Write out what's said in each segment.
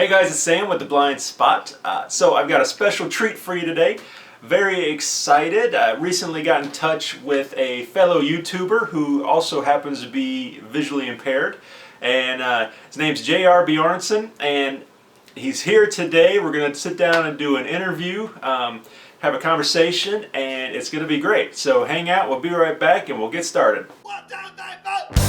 Hey guys, it's Sam with The Blind Spot. So I've got a special treat for you today. Very excited. I recently got in touch with a fellow YouTuber who also happens to be visually impaired. And his name's Bjornson, and he's here today. We're going to sit down and do an interview, have a conversation, and it's going to be great. So hang out, we'll be right back, and we'll get started. 1, 2, 3, 4.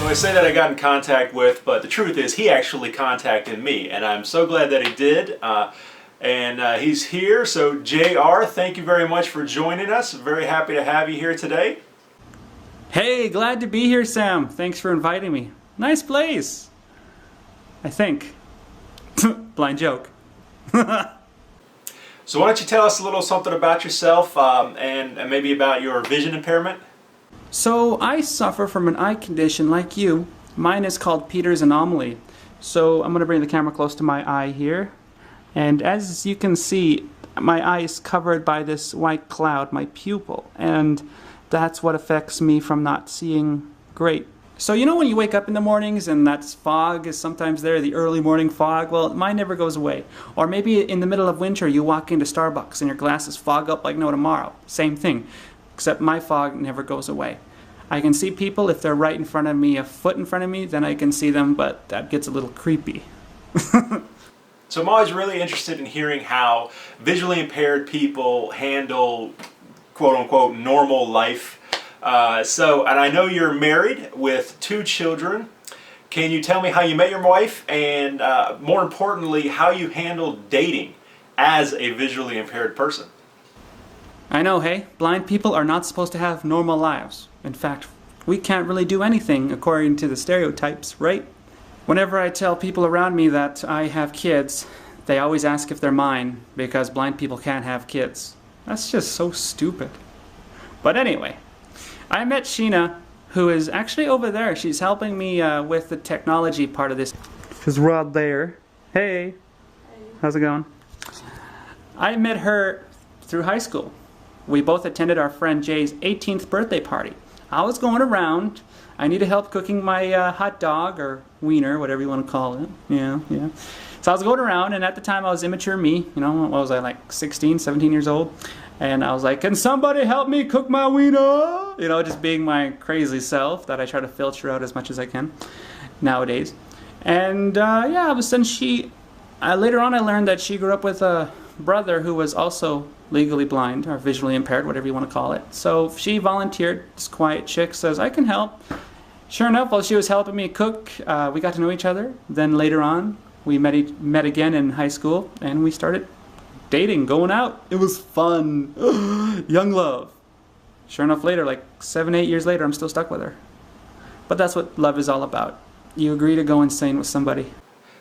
I say that I got in contact with, but the truth is he actually contacted me, and I'm so glad that he did. He's here. So JR, thank you very much for joining us. Very happy to have you here today. Hey, glad to be here, Sam. Thanks for inviting me. Nice place, I think. Blind joke. So why don't you tell us a little something about yourself and maybe about your vision impairment? So I suffer from an eye condition like you. Mine is called Peter's anomaly. So I'm going to bring the camera close to my eye here. And as you can see, my eye is covered by this white cloud, my pupil. And that's what affects me from not seeing great. So you know when you wake up in the mornings and that fog is sometimes there, the early morning fog? Well, mine never goes away. Or maybe in the middle of winter you walk into Starbucks and your glasses fog up like no tomorrow. Same thing. Except my fog never goes away. I can see people if they're right in front of me, a foot in front of me, then I can see them, but that gets a little creepy. So I'm always really interested in hearing how visually impaired people handle quote-unquote normal life. And I know you're married with 2 children. Can you tell me how you met your wife and more importantly, how you handle dating as a visually impaired person? I know, hey? Blind people are not supposed to have normal lives. In fact, we can't really do anything according to the stereotypes, right? Whenever I tell people around me that I have kids, they always ask if they're mine because blind people can't have kids. That's just so stupid. But anyway, I met Sheena, who is actually over there. She's helping me with the technology part of this. Is Rod there? Hey. How's it going? I met her through high school. We both attended our friend Jay's 18th birthday party. I was going around. I needed help cooking my hot dog or wiener, whatever you want to call it. Yeah. So I was going around, and at the time I was immature me. You know, what was I, like 16, 17 years old? And I was like, can somebody help me cook my wiener? You know, just being my crazy self that I try to filter out as much as I can nowadays. And all of a sudden later on I learned that she grew up with a brother who was also legally blind or visually impaired, whatever you want to call it. So she volunteered. This quiet chick says, I can help. Sure enough, while she was helping me cook, we got to know each other. Then later on, we met again in high school, and we started dating, going out. It was fun. Young love. Sure enough, later, like 7, 8 years later, I'm still stuck with her. But that's what love is all about. You agree to go insane with somebody.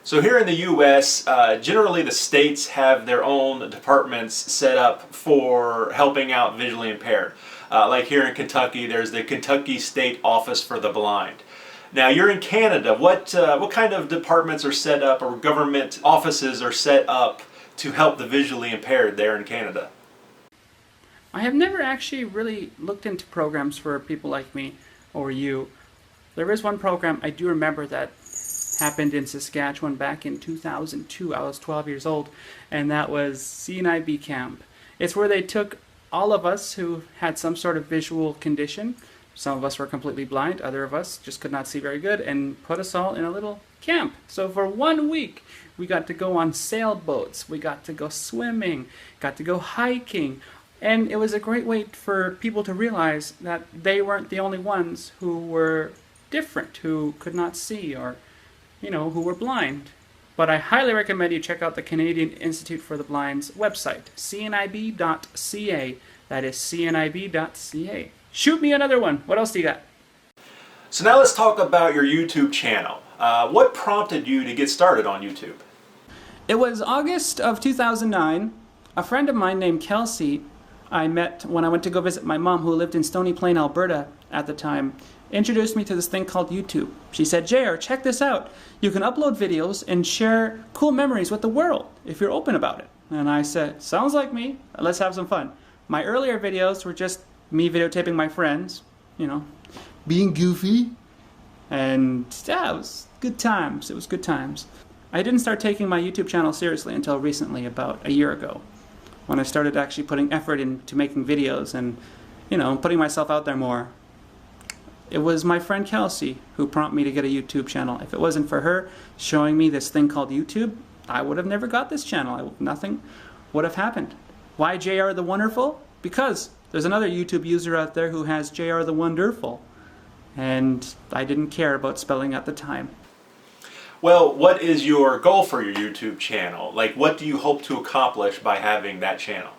So here in the U.S., generally the states have their own departments set up for helping out visually impaired. Like here in Kentucky, there's the Kentucky State Office for the Blind. Now you're in Canada. What kind of departments are set up or government offices are set up to help the visually impaired there in Canada? I have never actually really looked into programs for people like me or you. There is one program I do remember that happened in Saskatchewan back in 2002. I was 12 years old, and that was CNIB camp. It's where they took all of us who had some sort of visual condition. Some of us were completely blind, other of us just could not see very good, and put us all in a little camp. So for 1 week, we got to go on sailboats, we got to go swimming, got to go hiking, and it was a great way for people to realize that they weren't the only ones who were different, who could not see, or who were blind. But I highly recommend you check out the Canadian Institute for the Blind's website, cnib.ca. That is cnib.ca. Shoot me another one. What else do you got? So now let's talk about your YouTube channel. What prompted you to get started on YouTube? It was August of 2009. A friend of mine named Kelsey I met when I went to go visit my mom, who lived in Stony Plain, Alberta at the time. introduced me to this thing called YouTube. She said, JR, check this out. You can upload videos and share cool memories with the world if you're open about it. And I said, sounds like me. Let's have some fun. My earlier videos were just me videotaping my friends, you know, being goofy. And yeah, it was good times. It was good times. I didn't start taking my YouTube channel seriously until recently, about a year ago, when I started actually putting effort into making videos and, you know, putting myself out there more. It was my friend Kelsey who prompted me to get a YouTube channel. If it wasn't for her showing me this thing called YouTube, I would have never got this channel. Nothing would have happened. Why JR the Wonderful? Because there's another YouTube user out there who has JR the Wonderful. And I didn't care about spelling at the time. Well, what is your goal for your YouTube channel? Like, what do you hope to accomplish by having that channel?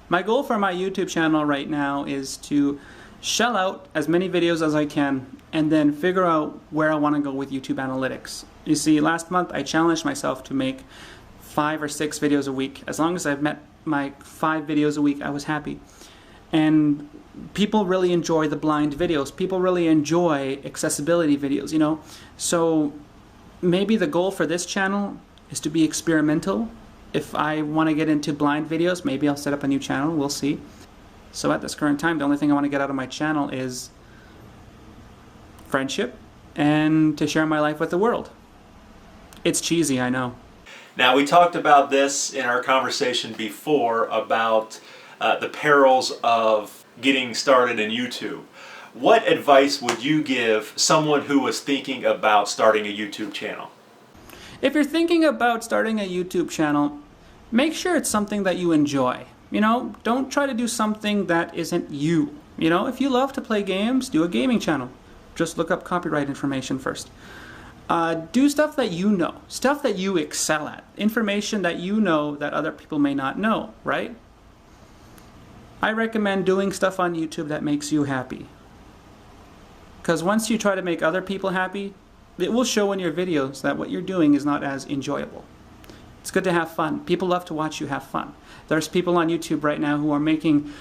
My goal for my YouTube channel right now is to shell out as many videos as I can and then figure out where I want to go with YouTube analytics. You see, last month I challenged myself to make 5 or 6 videos a week. As long as I've met my 5 videos a week, I was happy. And people really enjoy the blind videos. People really enjoy accessibility videos, you know. So maybe the goal for this channel is to be experimental. If I want to get into blind videos, maybe I'll set up a new channel. We'll see. So at this current time, the only thing I want to get out of my channel is friendship and to share my life with the world. It's cheesy, I know. Now, we talked about this in our conversation before about the perils of getting started in YouTube. What advice would you give someone who was thinking about starting a YouTube channel? If you're thinking about starting a YouTube channel, make sure it's something that you enjoy. You know, don't try to do something that isn't you. You know, if you love to play games, do a gaming channel. Just look up copyright information first. Do stuff that you know, stuff that you excel at, information that you know that other people may not know, right? I recommend doing stuff on YouTube that makes you happy. Because once you try to make other people happy, it will show in your videos that what you're doing is not as enjoyable. It's good to have fun. People love to watch you have fun. There's people on YouTube right now who are making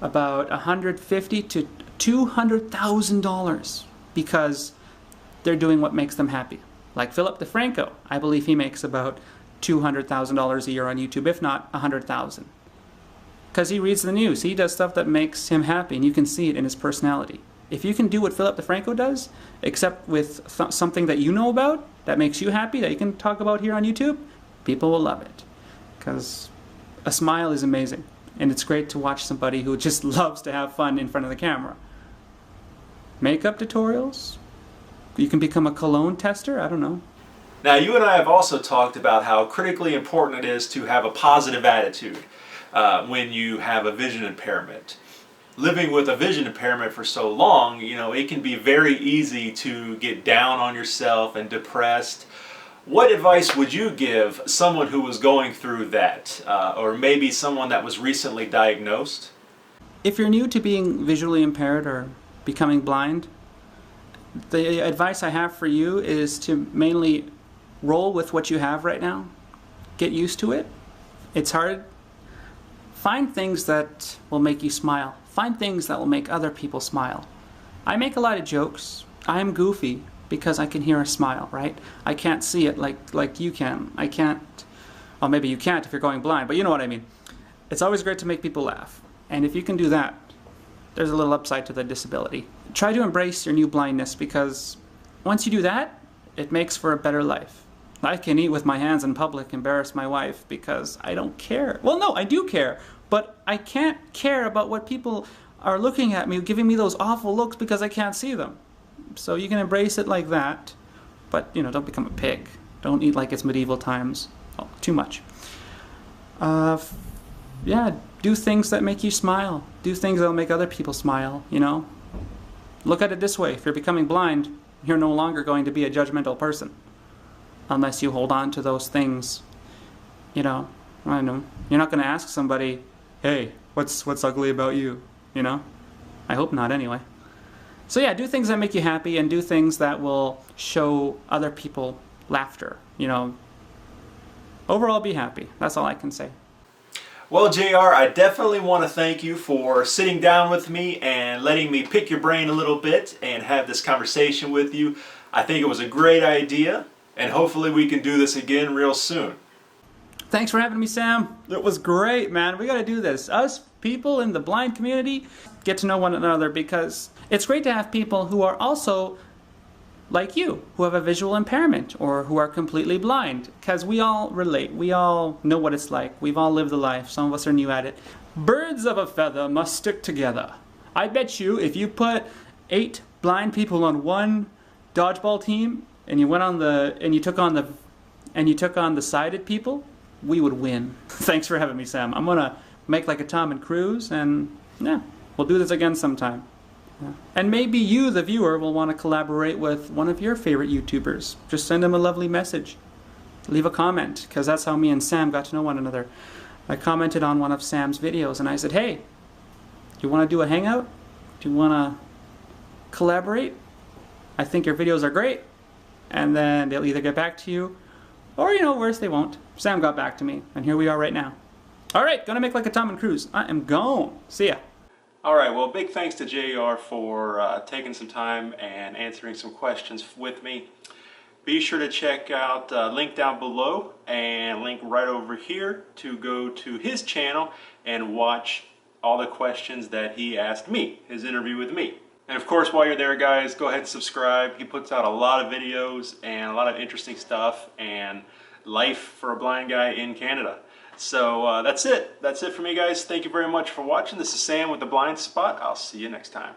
about $150,000 to $200,000 because they're doing what makes them happy. Like Philip DeFranco, I believe he makes about $200,000 a year on YouTube, if not $100,000. Because he reads the news. He does stuff that makes him happy, and you can see it in his personality. If you can do what Philip DeFranco does, except with something that you know about, that makes you happy, that you can talk about here on YouTube, people will love it. Because a smile is amazing, and it's great to watch somebody who just loves to have fun in front of the camera. Makeup tutorials? You can become a cologne tester? I don't know. Now, you and I have also talked about how critically important it is to have a positive attitude when you have a vision impairment. Living with a vision impairment for so long, you know, it can be very easy to get down on yourself and depressed. What advice would you give someone who was going through that, or maybe someone that was recently diagnosed? If you're new to being visually impaired or becoming blind, the advice I have for you is to mainly roll with what you have right now. Get used to it. It's hard. Find things that will make you smile. Find things that will make other people smile. I make a lot of jokes. I'm goofy because I can hear a smile, right? I can't see it like you can. I can't, well, maybe you can't if you're going blind, but you know what I mean. It's always great to make people laugh. And if you can do that, there's a little upside to the disability. Try to embrace your new blindness, because once you do that, it makes for a better life. I can eat with my hands in public, embarrass my wife, because I don't care. Well, no, I do care, but I can't care about what people are looking at me, giving me those awful looks because I can't see them. So you can embrace it like that, but, you know, don't become a pig. Don't eat like it's medieval times. Oh, too much. Yeah, do things that make you smile. Do things that will make other people smile, you know? Look at it this way. If you're becoming blind, you're no longer going to be a judgmental person. Unless you hold on to those things, you know? I know. You're not going to ask somebody, hey, what's ugly about you? You know? I hope not, anyway. So yeah, do things that make you happy, and do things that will show other people laughter, you know? Overall, be happy. That's all I can say. Well, JR, I definitely want to thank you for sitting down with me and letting me pick your brain a little bit and have this conversation with you. I think it was a great idea, and hopefully we can do this again real soon. Thanks for having me, Sam. It was great, man. We gotta do this. Us people in the blind community get to know one another, because it's great to have people who are also like you, who have a visual impairment or who are completely blind, because we all relate. We all know what it's like. We've all lived the life. Some of us are new at it. Birds of a feather must stick together. I bet you if you put 8 blind people on one dodgeball team and you went on the and you took on the sighted people, we would win. Thanks for having me, Sam. I'm gonna make like a Tom and Cruise, and yeah, we'll do this again sometime. Yeah. And maybe you, the viewer, will want to collaborate with one of your favorite YouTubers. Just send them a lovely message. Leave a comment, because that's how me and Sam got to know one another. I commented on one of Sam's videos and I said, hey, do you want to do a hangout? Do you want to collaborate? I think your videos are great. And then they'll either get back to you, or, you know, worse, they won't. Sam got back to me, and here we are right now. All right, gonna make like a Tom and Cruise. I am gone. See ya. All right, well, big thanks to JR for taking some time and answering some questions with me. Be sure to check out link down below and link right over here to go to his channel and watch all the questions that he asked me, his interview with me. And of course, while you're there, guys, go ahead and subscribe. He puts out a lot of videos and a lot of interesting stuff and life for a blind guy in Canada. So that's it. That's it for me, guys. Thank you very much for watching. This is Sam with The Blind Spot. I'll see you next time.